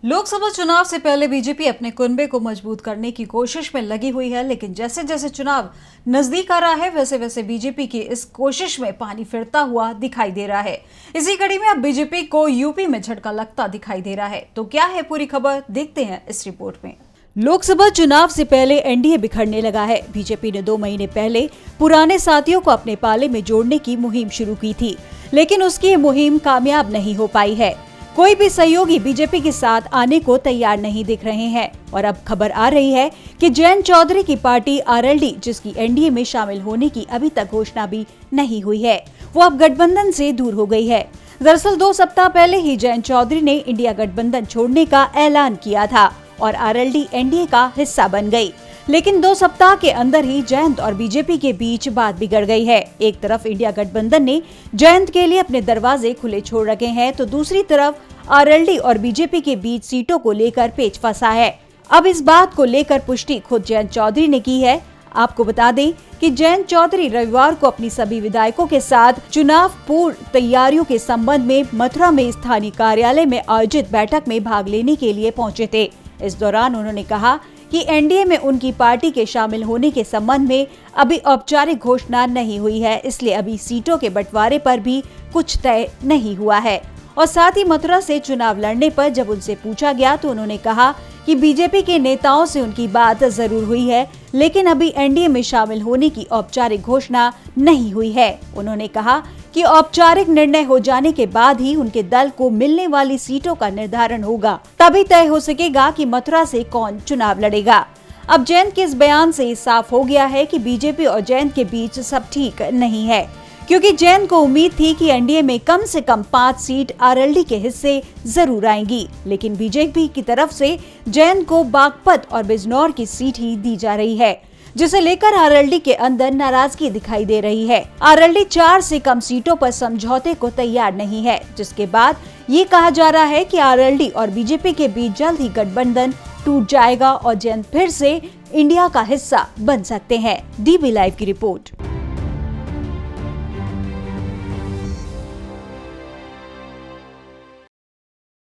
लोकसभा चुनाव से पहले बीजेपी अपने कुनबे को मजबूत करने की कोशिश में लगी हुई है, लेकिन जैसे जैसे चुनाव नजदीक आ रहा है वैसे वैसे बीजेपी की इस कोशिश में पानी फिरता हुआ दिखाई दे रहा है। इसी कड़ी में अब बीजेपी को यूपी में झटका लगता दिखाई दे रहा है। तो क्या है पूरी खबर, देखते हैं इस रिपोर्ट में। लोकसभा चुनाव से पहले एनडीए बिखरने लगा है। बीजेपी ने 2 महीने पहले पुराने साथियों को अपने पाले में जोड़ने की मुहिम शुरू की थी, लेकिन उसकी ये मुहिम कामयाब नहीं हो पाई है। कोई भी सहयोगी बीजेपी के साथ आने को तैयार नहीं दिख रहे हैं और अब खबर आ रही है कि जयंत चौधरी की पार्टी आरएलडी, जिसकी एनडीए में शामिल होने की अभी तक घोषणा भी नहीं हुई है, वो अब गठबंधन से दूर हो गई है। दरअसल 2 सप्ताह पहले ही जयंत चौधरी ने इंडिया गठबंधन छोड़ने का ऐलान किया था और आरएलडी एनडीए का हिस्सा बन गई। लेकिन 2 सप्ताह के अंदर ही जयंत और बीजेपी के बीच बात बिगड़ गई है। एक तरफ इंडिया गठबंधन ने जयंत के लिए अपने दरवाजे खुले छोड़ रखे हैं, तो दूसरी तरफ आरएलडी और बीजेपी के बीच सीटों को लेकर पेच फंसा है। अब इस बात को लेकर पुष्टि खुद जयंत चौधरी ने की है। आपको बता दें कि जयंत चौधरी रविवार को अपनी सभी विधायकों के साथ चुनाव पूर्व तैयारियों के संबंध में मथुरा में स्थानीय कार्यालय में आयोजित बैठक में भाग लेने के लिए पहुंचे थे। इस दौरान उन्होंने कहा कि एनडीए में उनकी पार्टी के शामिल होने के संबंध में अभी औपचारिक घोषणा नहीं हुई है, इसलिए अभी सीटों के बंटवारे पर भी कुछ तय नहीं हुआ है। और साथ ही मथुरा से चुनाव लड़ने पर जब उनसे पूछा गया तो उन्होंने कहा कि बीजेपी के नेताओं से उनकी बात जरूर हुई है, लेकिन अभी एनडीए में शामिल होने की औपचारिक घोषणा नहीं हुई है। उन्होंने कहा कि औपचारिक निर्णय हो जाने के बाद ही उनके दल को मिलने वाली सीटों का निर्धारण होगा, तभी तय हो सकेगा कि मथुरा से कौन चुनाव लड़ेगा। अब जयंत के इस बयान से साफ हो गया है कि बीजेपी और जयंत के बीच सब ठीक नहीं है, क्योंकि जयंत को उम्मीद थी कि एनडीए में कम से कम 5 सीट आरएलडी के हिस्से जरूर आएंगी, लेकिन बीजेपी की तरफ से जयंत को बागपत और बिजनौर की सीट ही दी जा रही है, जिसे लेकर आरएलडी के अंदर नाराजगी दिखाई दे रही है। आरएलडी 4 से कम सीटों पर समझौते को तैयार नहीं है, जिसके बाद ये कहा जा रहा है कि आरएलडी और बीजेपी के बीच जल्द ही गठबंधन टूट जाएगा और जयंत फिर से इंडिया का हिस्सा बन सकते हैं। डीबी लाइव की रिपोर्ट।